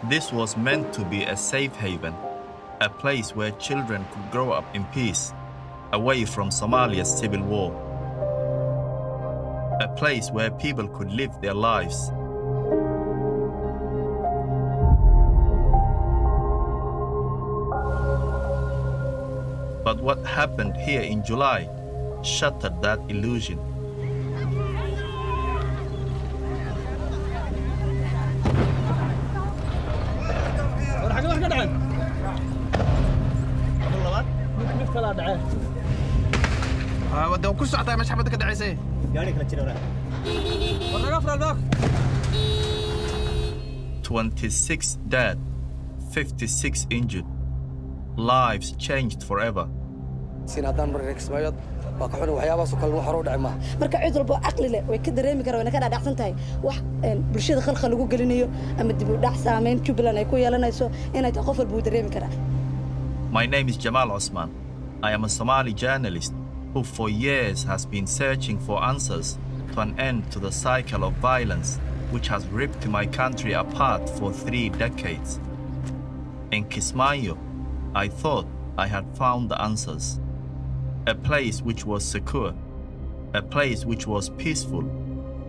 This was meant to be a safe haven, a place where children could grow up in peace, away from Somalia's civil war. A place where people could live their lives. But what happened here in July shattered that illusion. ودهم كل ساعة مش حبتك دعيسة. 26 dead, 56 injured. Lives changed forever. marka cid walba aqli leh way ka dareemi karaan inay ka dhacsan tahay wax bulshada khalkhal lagu galinayo ama dib u dhac saameyn Jubaland ay ku yeelanayso inay qof walba u dareemi karaa. My name is Jamal Osman. I am a Somali journalist who for years has been searching for answers to an end to the cycle of violence which has ripped my country apart for 3 decades. In Kismaayo, I thought I had found the answers. A place which was secure, a place which was peaceful,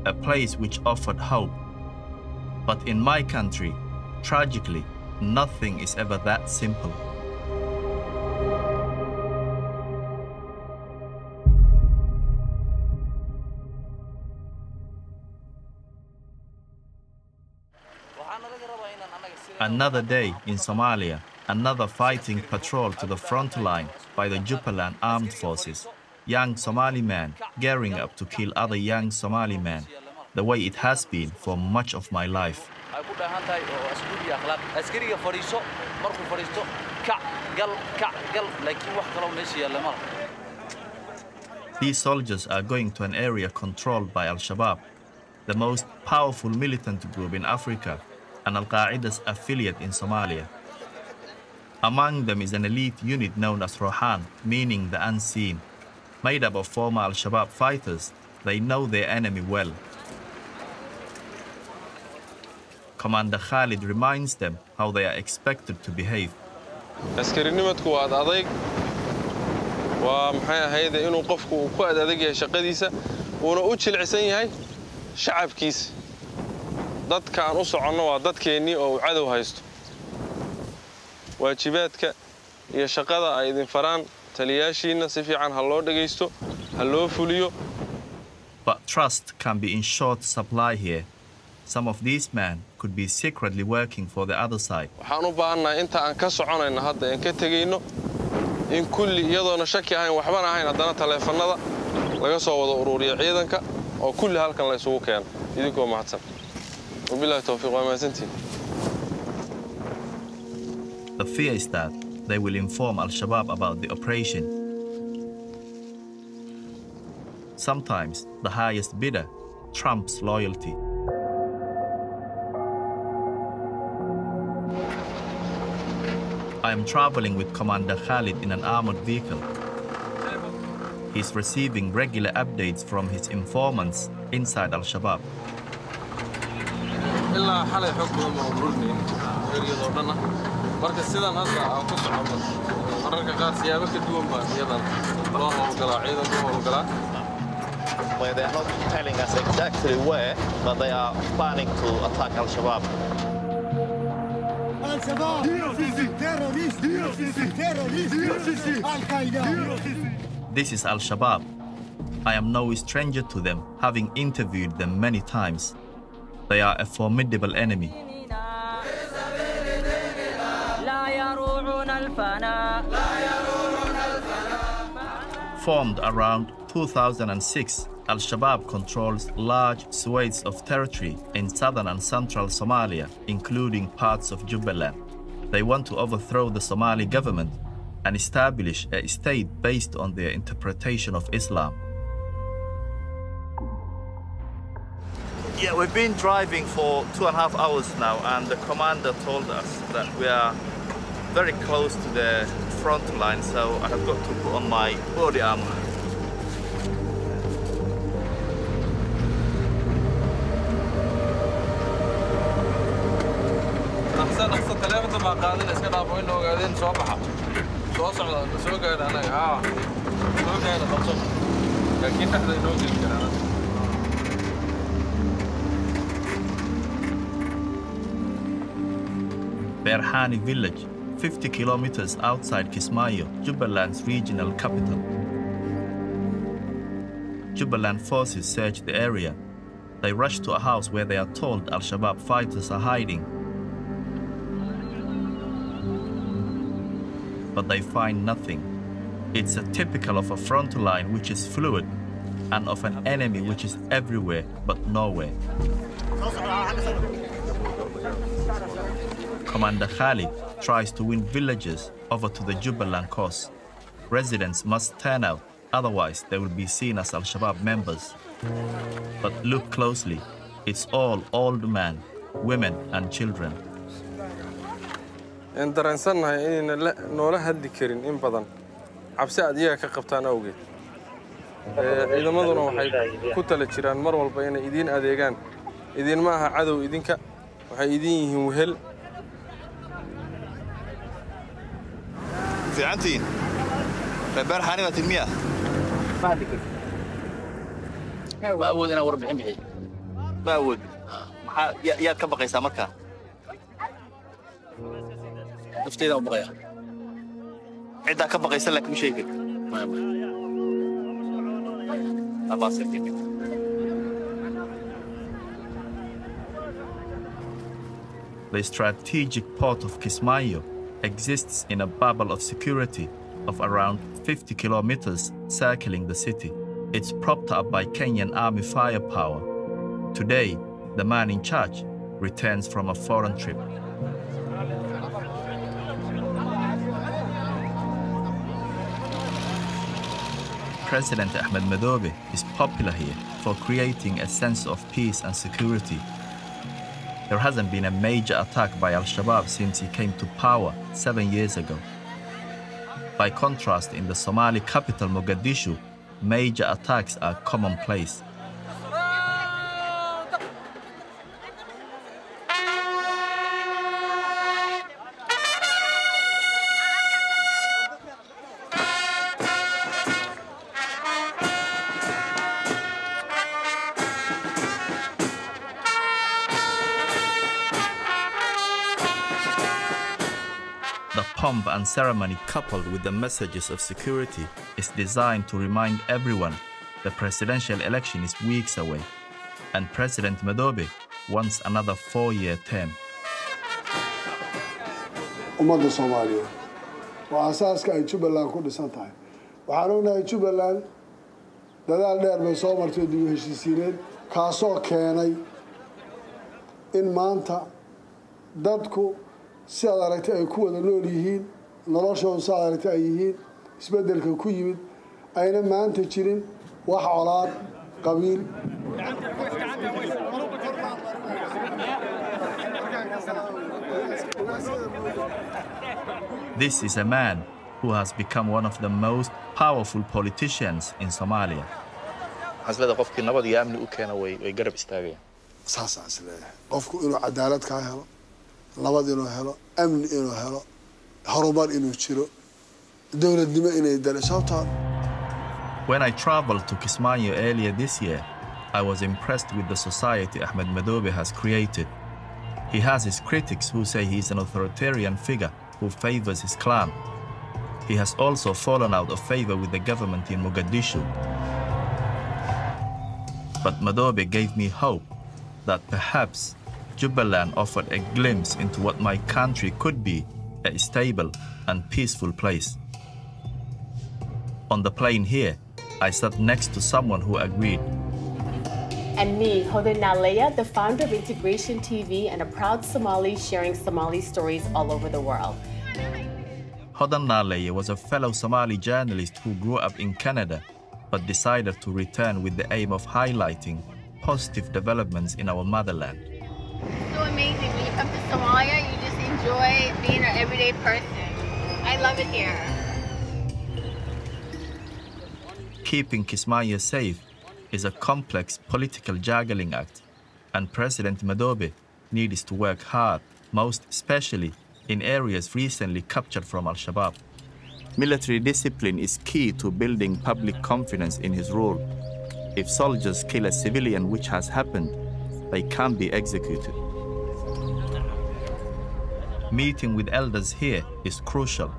a place which offered hope. But in my country, tragically, nothing is ever that simple. Another day in Somalia, another fighting patrol to the front line by the Jubaland armed forces. Young Somali men gearing up to kill other young Somali men, the way it has been for much of my life. These soldiers are going to an area controlled by Al-Shabaab, the most powerful militant group in Africa and Al-Qaeda's affiliate in Somalia. Among them is an elite unit known as Rohan, meaning the unseen. Made up of former Al-Shabaab fighters, they know their enemy well. Commander Khalid reminds them how they are expected to behave. askari-nimadku waa adayg waa maxay ahayd inuu qofku ku adeeg yahay shaqadiisa uuna u jilcisan yahay shacabkiisa dadka aan u soconno waa dadkeenii oo cadow haysto waajibaadka iyo shaqada ay idin faraan taliyaashiina si fiican ha loo dhageysto ha loo fuliyo. But trust can be in short supply here. Some of these men could be secretly working for the other side. waxaan u baahannahay inta aan ka soconayna hadda aan ka tagayno in kulli iyadoona shaki ahayn waxbana ahayn haddana taleefannada laga soo wada ururiyo ciidanka oo kulli halkan la isugu keeno idinkoo mahadsan. wabillahi tawfiiq waa mahadsantiin. The fear is that they will inform Al-Shabaab about the operation. Sometimes the highest bidder trumps loyalty. I am traveling with Commander Khalid in an armored vehicle. He's receiving regular updates from his informants inside Al-Shabaab. ilaa xalay xog badan ma ururnay eriyada oo dhan marka sidan hadda aan ku socono mararka qaar siyaabo ka duwan baa iyadan loo howlgalaa ciidanku howlgalaa. Where they are not telling us exactly where, but they are planning to attack Al-Shabaab. Al-Shabaab, terrorists, Al-Qaeda. This is Al-Shabaab. I am no stranger to them, having interviewed them many times. They are a formidable enemy. Formed around 2006, Al-Shabaab controls large swathes of territory in southern and central Somalia, including parts of Jubaland. They want to overthrow the Somali government and establish a state based on their interpretation of Islam. Yeah, we've been driving for 2.5 hours now, and the commander told us that we are very close to the front line, so I have got to put on my body armor. نقص التلفزيون ما قاعدين اسكت عفوين وقاعدين صباحا توصل سوق أنا سوق أنا توصل لكن تحت ينوزل كلام Berhani village, 50 kilometers outside Kismayo, Jubaland's regional capital. Jubaland forces search the area. They rush to a house where they are told Al-Shabaab fighters are hiding. But they find nothing. It's a typical of a front line which is fluid and of an enemy which is everywhere but nowhere. Commander Khalid tries to win villagers over to the Jubaland cause. Residents must turn out, otherwise they will be seen as Al-Shabaab members. But look closely, it's all old men, women and children. إن درنسنا إن لا نوله هالذكرين إن بدن عبسة أديها كقبتان أوجي إذا ما ظنوا حي كتلة شيران مرة والبيان إيدين أديجان إيدين معها عدو إيدين ك وحيدين وهل في عنتين فبار حاني وتلمية ما أدري ما أود أنا وربع معي ما أود يا كم بقي سامرك نفتينا وبغيها عدا كم بقي سلك مش هيك ما أبغى أصير كذي The strategic port of Kismayo exists in a bubble of security of around 50 kilometers circling the city. It's propped up by Kenyan army firepower. Today, the man in charge returns from a foreign trip. President Ahmed Madobe is popular here for creating a sense of peace and security. There hasn't been a major attack by Al-Shabaab since he came to power 7 years ago. By contrast, in the Somali capital Mogadishu, major attacks are commonplace. The pomp and ceremony, coupled with the messages of security, is designed to remind everyone the presidential election is weeks away, and President Madobe wants another 4-year term. ummadda Soomaaliya waa asaaska ay Jubaland ku dhisan tahay. Waxaan ognahay Jubaland dadaal dheer bay soo martay dib u heshiisiineed kaasoo keenay in maanta dadku si aad aragtay ay ku wada nool yihiin noloshoodu si aad aragtay ay yihiin isbeddelka ku yimid ayna maanta jirin wax colaad qabiil This is a man who has become one of the most powerful politicians in Somalia. حسب qofkii nabad iyo amni u keena way garab istaagayaan saas asleeyahay qofku inuu cadaalad ka helo nabad inuu helo amni inuu helo horumar inuu jiro dawladnimo inay dalashaato. When I traveled to Kismayo earlier this year, I was impressed with the society Ahmed Madobe has created. He has his critics who say he is an authoritarian figure who favors his clan. He has also fallen out of favor with the government in Mogadishu. But Madobe gave me hope that perhaps Jubaland offered a glimpse into what my country could be, a stable and peaceful place. On the plane here, I sat next to someone who agreed. And me, Hoda Naleya, the founder of Integration TV and a proud Somali sharing Somali stories all over the world. Hodan Naleye was a fellow Somali journalist who grew up in Canada, but decided to return with the aim of highlighting positive developments in our motherland. So amazing. When you come to Somalia, you just enjoy being an everyday person. I love it here. Keeping Kismayo safe is a complex political juggling act, and President Madobe needs to work hard, most especially in areas recently captured from Al-Shabaab. Military discipline is key to building public confidence in his rule. If soldiers kill a civilian, which has happened, they can be executed. Meeting with elders here is crucial.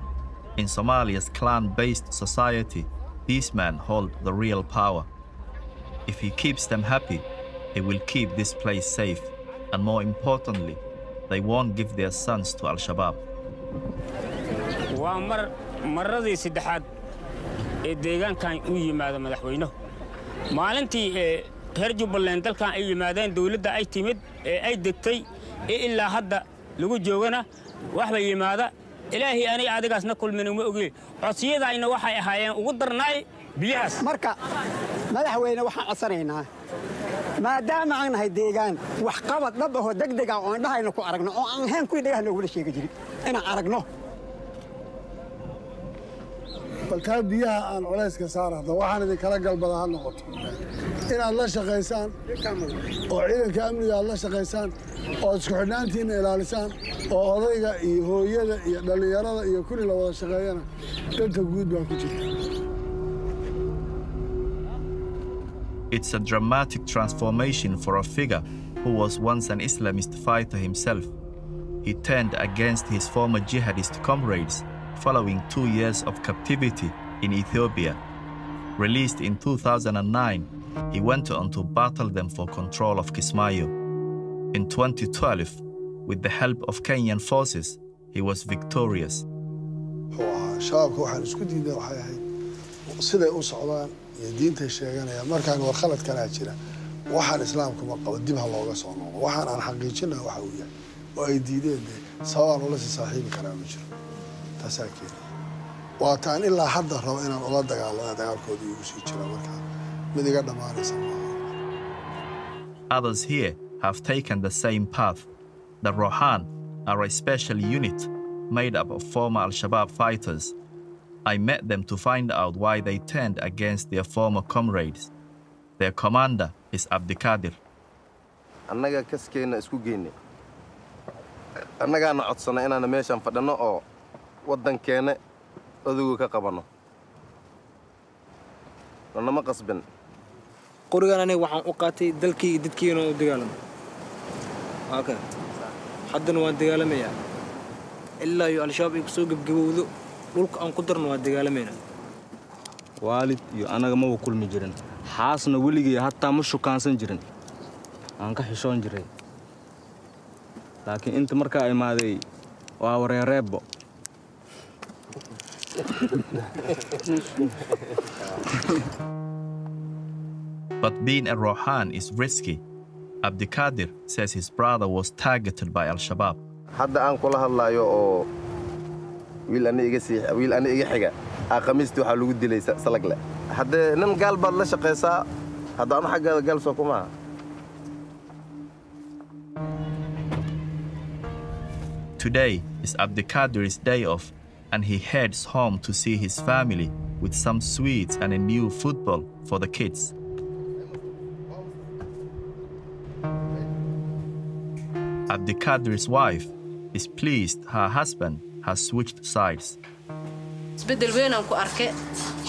In Somalia's clan-based society, these men hold the real power. If he keeps them happy, he will keep this place safe, and more importantly, they won't give their sons to Al-Shabaab. maradii saddexaad ee deegaankan u yimaado madaxweynuhu maalintii reer Jubbaland dalkan ay yimaadeen dawladda ay timid ee ay degtay ilaa hadda lagu joogana waxba yimaada ilaahi ani adigaasna kulmin uma ogeey codsiyadayna waxay ahaayeen ugu darnaay biyahaas marka madaxweyne waxaan codsanaynaa maadaama aan nahay deegaan wax qabad dhab ah oo degdeg ah oo indhahayna ku aragno oo aan ahayn kuwii dhagaha loogu sheegi jiray inaan aragno balkaa biyaha aan culayska saarada waxaan idin kala galbada ha noqoto inaad la shaqaysaan oo ciidanka amniga aad la shaqaysaan oo isku xidhnaantiina ilaalisaan oo odayga iyo hooyada iyo dhallinyarada iyo kulli la wada shaqeeyana danta guud baa ku jirta. It's a dramatic transformation for a figure who was once an Islamist fighter himself. He turned against his former jihadist comrades following 2 years of captivity in Ethiopia. Released in 2009, he went on to battle them for control of Kismayo. In 2012, with the help of Kenyan forces, he was victorious. شبابك waxaan isku diiday waxay ahayd siday u socdaan iyo diinta sheeganaya markaan war khalad kala jira waxaan islaamku ma qabo dib ha looga soo noqdo waxaan aan xaqiijinaa waxa uu yahay oo ay diideen sabab ula saaxiibi karaan ma jiro tasaakiin waa taan ilaa hadda rabo inaan ula dagaalamo dagaalkoodii ugu sii jira markaa mid iga dhamaanaysa Others here have taken the same path. The Rohan are a special unit made up of former Al-Shabaab fighters. I met them to find out why they turned against their former comrades. Their commander is Abdikadir. Annaga kaskeena isku geeyne. Annaga na codsana inaan meeshan fadhano oo wadankeena adigu ka qabano. Lana ma qasban. qorigan aniga waxaan u qaatay dalkii dadkiina u dagaalamo. Okay. haddana waan dagaalamayaa. ilaa iyo Al-Shabaab ay soo gabgabowdo dhulka aan ku darno waa dagaalamayna. waalid iyo anaga ma kulmi jirin. xaasna weligii hatta ma shukaansan jirin. aan ka xishoon jiray. laakiin inta markaa imaaday waa wareereebo. But being a Rohan is risky. Abdikadir says his brother was targeted by Al-Shabaab. hadda aan kula hadlayo oo wiil aniga xiga aqamisti waxa lagu dilay salagle hadda nin gaal baad la shaqeysaa hadda aan xagga gaal soo kuma Today is Abdikadir's day off, and he heads home to see his family with some sweets and a new football for the kids. Abdikadir's wife is pleased her husband has switched sides. isbedel weyn aan ku arkay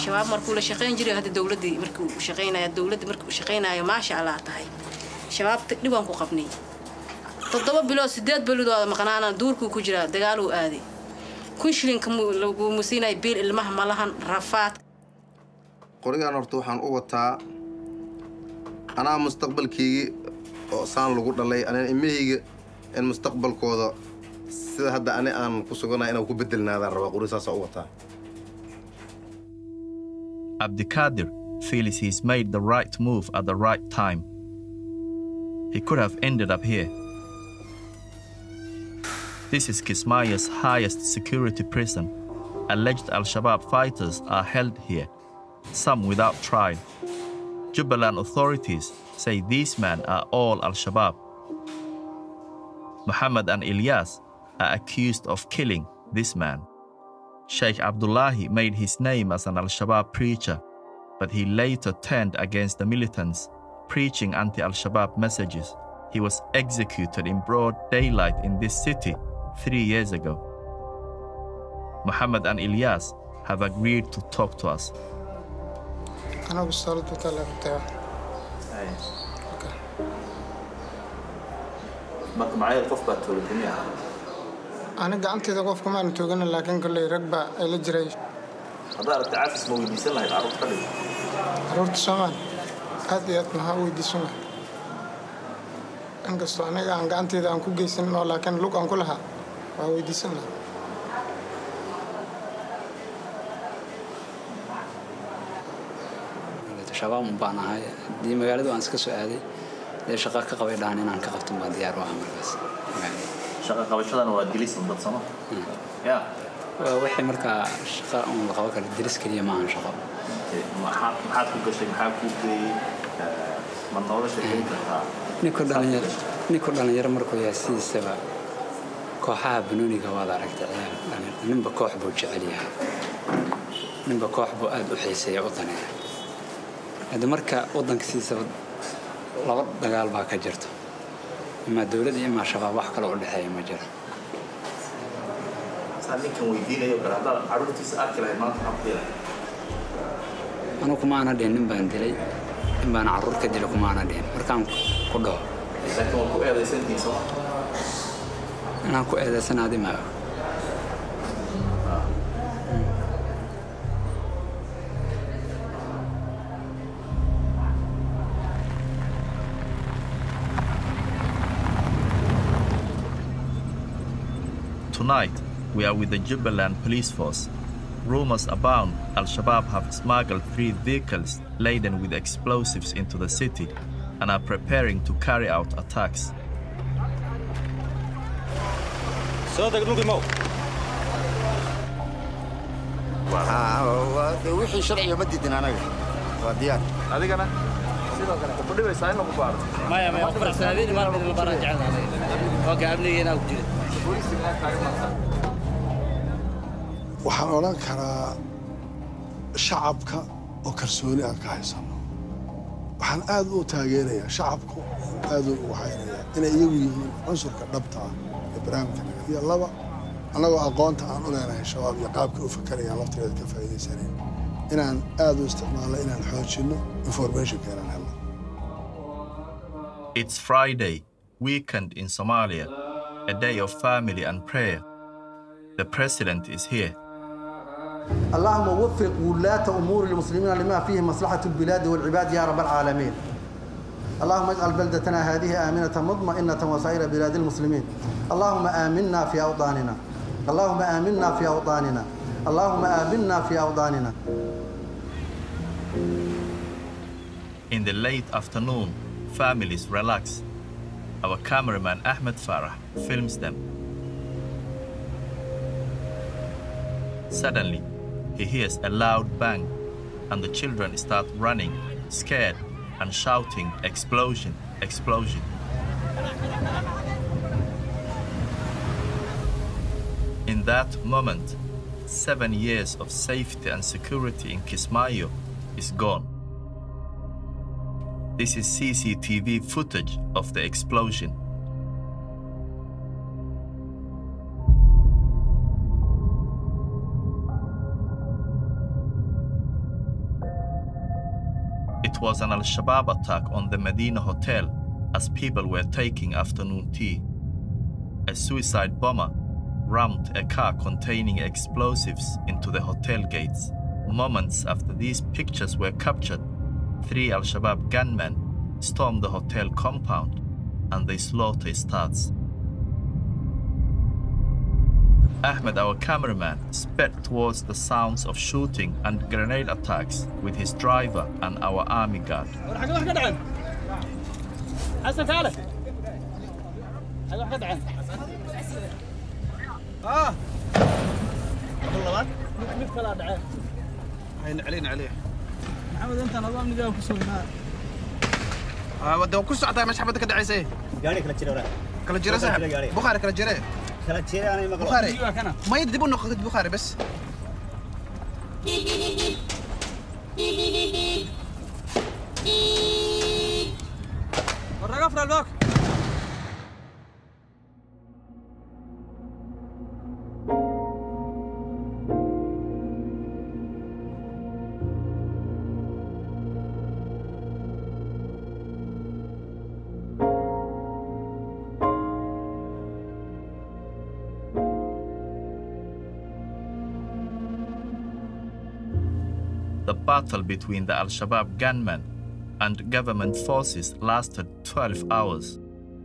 shabaab markuu la shaqeyn jiray hadda dawladii markuu shaqeynayo ma sha Allah tahay shabaab dib aan ku qabnay 7 bilood 8 bilood wada maqnaana duurku ku jira dagaal uu aaday ku shilinka lagu muusinay bil ilmaha malahan rafaad qorigan horta waxaan u wataa anaa mustaqbalkii oo saan lagu dhalay anaa imahayga in mustaqbalkooda sida hadda aan ku suganahay inaan ku bedelnaadaan raba qorisaas u wataa Abdikadir feels he's made the right move at the right time. He could have ended up here. This is Kismayo's highest security prison. Alleged Al-Shabaab fighters are held here, some without trial. Jubaland authorities say these men are all Al-Shabaab. Muhammad and Ilyas are accused of killing this man. Sheikh Abdullahi made his name as an Al-Shabaab preacher, but he later turned against the militants, preaching anti-Al-Shabaab messages. He was executed in broad daylight in this city 3 years ago. Muhammad and Ilyas have agreed to talk to us. أنا وصلت وطلعت. ما معايا القف بقى تولدني. أنا قعدت إذا قف كمان توجنا لكن كل ركبة إلى جري. هذا التعافس مو يدي سنة يتعرض خليه. عرفت سمان. هذه أتمنى هو يدي سنة. أنقص أنا قعدت إذا أنكو جيسن لكن لوك أنكو لها وهو يدي سنة. شباب مبانا هاي دي مقالة وأنا سكسو هذه ليش شقاق قوي دهني أنا كقفت ما ديار وعمل بس شقاق قوي شو أنا وادليس من ضد يا وحي مركا شقاق من القوي كالدرس كليه ما عن شقاق ما حد كل شيء ما حد كل من نور شيء نيكو دالن ير مركو ياسي سبا كوحها بنوني كواد عرفت عيال نبى كوح بو جعليها نبى كوح بو أد وحيسية وطنية هذا مركا وطن كسيسة لغة دجال باك جرته إما الدولة إما شباب واحد كلا ولا حي مجرى سامي كم ويدينا يقول هذا عروض تسأل كلا ما تحبيه أنا كمان أنا دين بندلي إما أنا عروض كدي لكم أنا دين مركان كله لكن وكو هذا سنتي صح أنا كو هذا سنة دي ما Tonight, we are with the Jubaland police force. Rumors abound Al-Shabaab have smuggled 3 vehicles laden with explosives into the city and are preparing to carry out attacks. وحي شرعي يمدد أنا وديان هذيك أنا كل ما يسألنا مبارك ما يوفر سنين ما بدنا نبارك على هذا وقابلني هنا وجد waxaan oran karaa shacabka oo kalsooni aan ka haysano waxaan aad u taageerayaa shacabku aad u waxaynayaa inay iyagu yihiin cunsurka dhabta ah ee barnaamijka iyo laba anagoo aqoonta aan u leenahay shabaab iyo qaabka u fakarayaan laftigeeda ka faa'iidaysaneen inaan aad u isticmaalno inaan xoojinno informationka inaan helno. It's Friday, weekend in Somalia, a day of family and prayer. The president is here. اللهم وفق ولاة أمور المسلمين لما فيه مصلحة البلاد والعباد يا رب العالمين. اللهم اجعل بلدتنا هذه آمنة مطمئنة وسائر بلاد المسلمين. اللهم آمنا في أوطاننا. اللهم آمنا في أوطاننا. اللهم آمنا في أوطاننا. In the late afternoon, families relax. Our cameraman Ahmed Farah films them. Suddenly, he hears a loud bang, and the children start running, scared, and shouting, "Explosion! Explosion!" In that moment, 7 years of safety and security in Kismayo is gone. This is CCTV footage of the explosion. It was an Al-Shabaab attack on the Medina Hotel as people were taking afternoon tea. A suicide bomber rammed a car containing explosives into the hotel gates. Moments after these pictures were captured, 3 Al-Shabaab gunmen stormed the hotel compound and the slaughter starts. Ahmed, our cameraman, sped towards the sounds of shooting and grenade attacks with his driver and our army guard. عليه محمد انت نظام نجاوب كسرنا ودو كسر عطاي مش حبتك دعيسه قاري كلا جيره كلا جيره صاحب بخاري كلا جيره كلا جيره انا ما بخاري ما يدبون ناخذ بخاري بس الرقف الباك The battle between the Al-Shabaab gunmen and government forces lasted 12 hours.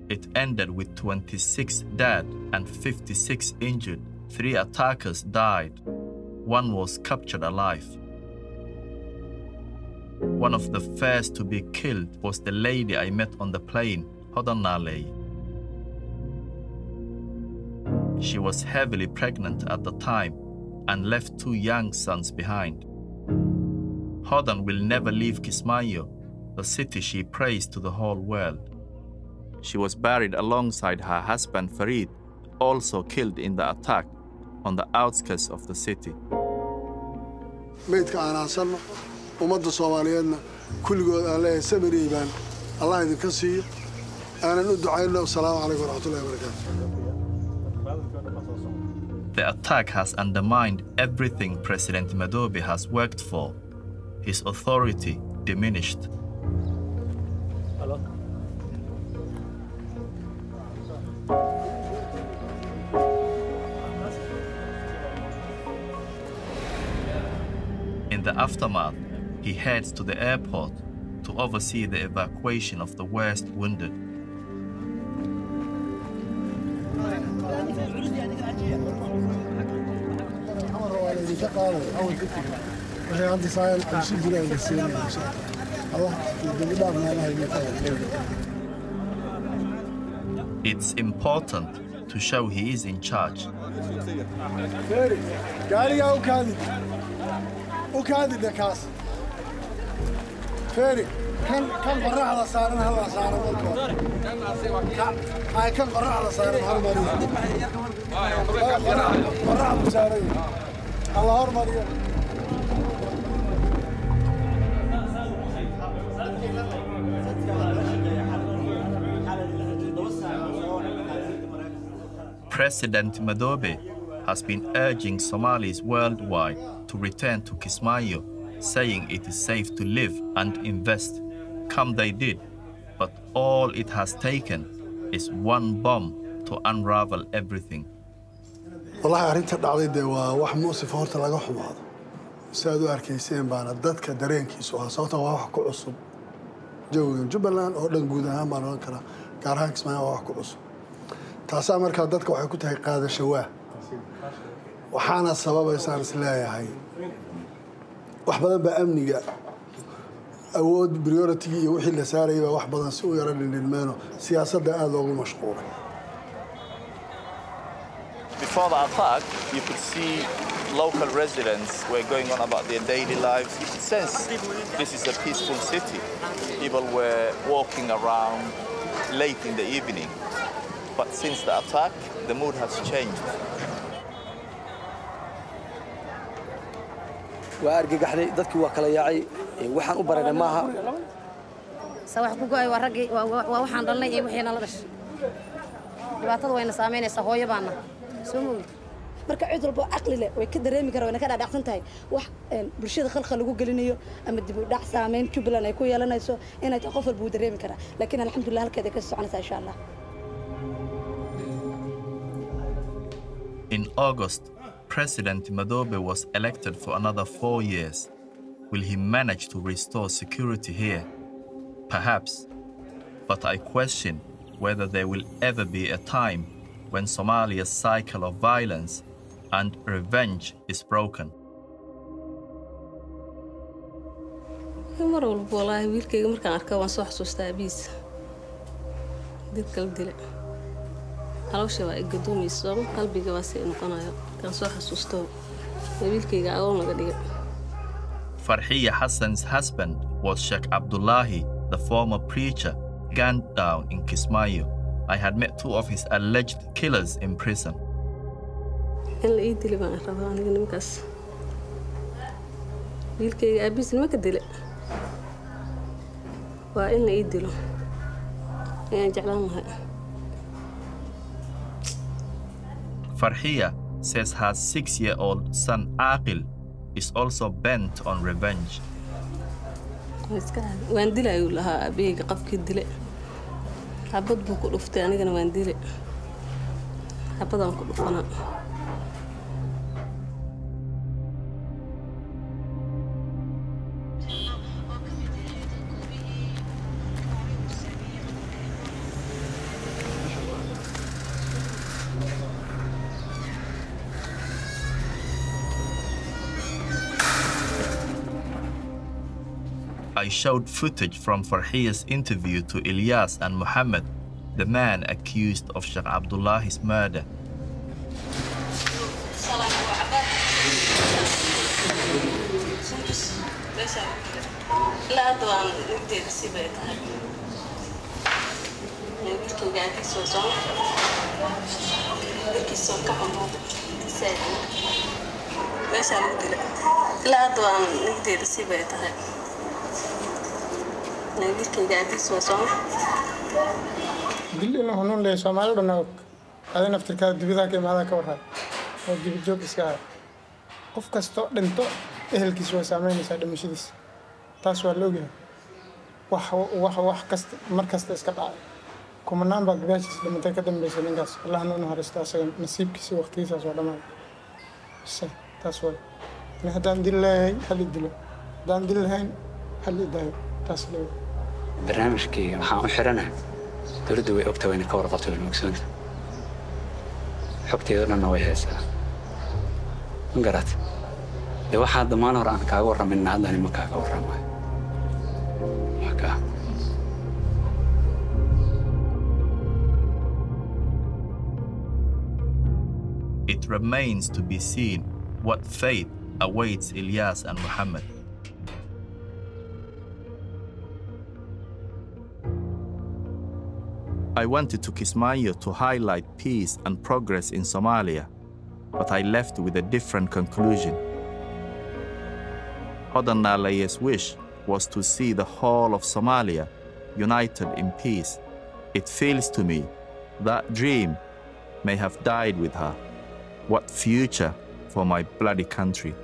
It ended with 26 dead and 56 injured. 3 attackers died. 1 was captured alive. One of the first to be killed was the lady I met on the plane, Hodanale. She was heavily pregnant at the time and left 2 young sons behind. Hodan will never leave Kismayo, the city she praised to the whole world. She was buried alongside her husband Farid, also killed in the attack on the outskirts of the city. meydka aan aasanno ummadda Soomaaliyeedna kulligood aan leeyahay sabir iyo iimaan Allah idinka siiyo aanan u ducayno assalaamu calaykum waraxmatullaahi wabarakaatuh. The attack has undermined everything President Madobe has worked for. His authority diminished. In the aftermath, he heads to the airport to oversee the evacuation of the worst wounded. It's important to show he is in charge. وكادي دكاس فيري كان قرع على صار هلا صار هاي كان قرع على صار هالمريض قرع على صار الله هالمريض President Madobe has been urging Somalis worldwide to return to Kismayo, saying it is safe to live and invest. Come they did, but all it has taken is one bomb to unravel everything. والله أرنت العضيد وواحد مؤسف هورت لقى حماض سادو أركيسين بانا دتك درين كيسوها صوتا واحد كعصب جو جبلان أو لنجودها ما نكره كارهاك اسمها واحد كعصب تاسامر كدتك واحد كنت هي قادة شواه وحانا السبب يصير سلايا هاي وحبذا بأمني أود بريورتي وحي اللي ساري وحبذا سوء يرى للمانو سياسة ده هذا هو مشغول. Before the attack, you could see local residents were going on about their daily lives. You could sense this is a peaceful city. People were walking around late in the evening. But since the attack, the mood has changed. وأرجع ضدك وكلايعي وحن أبرنا معها. سواء كوجا ورجع وحن ضلنا إيه وحنا لرش. دبعتها وين سامين سهوية بعنا. سمو. marka cid walba aqli leh way ka dareemi karaan ka dhaadhacsan tahay wax bulshada khalkhal lagu gelinayo ama dib u dhac saameyn Jubaland ay ku yeelanayso inay qof walba uu dareemi kara laakiin alxamdulillah halkeeda ka soconaysa insha Allah. In August, President Madobe was elected for another 4 years. Will he manage to restore security here? Perhaps. But I question whether there will ever be a time when Somalia's cycle of violence and revenge is broken. mar walba walahi wiilkayga markaan arkaa waan soo xasuustaa abiis dadka dile hawsha waa igaduumayso qalbiga waa si noqonayo kan soo xasuusto wiilkayga agoon laga dhigay. Farhiya Hassan's husband was Sheikh Abdullahi, the former preacher, gunned down in Kismayo. I had met 2 of his alleged killers in prison. in la ii dili baan rabaa aniga nimankaas wiilkayga abiis nima ka dile waa in la ii dilo ayaan jeclaan lahaa. Farhiya says her 6-year-old son Aqil is also bent on revenge. waan dilayuu lahaa aabahayga qofkii dile xabad buu ku dhuftay anigana waan dile xabadaan ku dhufana. I showed footage from Farhiya's interview to Ilyas and Muhammad, the man accused of Sheikh Abdullah's murder. دلنا هنون ليه سومالي دنا هذا نفتر كذا دبيذا كي ماذا كورها ودبي جوب إسكار قف كستو دنتو إهل كيسوا سامين يساعد مشيدس تاسوا اللوجي وح كست مركز تسكت كم نام بقداش لما تقدم بسنجاس الله نون هرستاس نصيب كيسي وقتي تاسوا دما سه تاسوا نهدان دلله حل الدلو دان دلهين حل الدايو تاسلو barnaamijkii waxaan u xiranahay dowladdu way ogtahay inay ka warqabto ilmogsoonta xogteeda dhanna way haysaa ma garat dee waxaa dhammaan hore aan kaaga warraminna haddaan ima kaaga warramayo wakaa It remains to be seen what fate awaits Ilyas and Muhammad. I wanted to Kismaayo to highlight peace and progress in Somalia, but I left with a different conclusion. Hodan Nalaye's wish was to see the whole of Somalia united in peace. It feels to me that dream may have died with her. What future for my bloody country?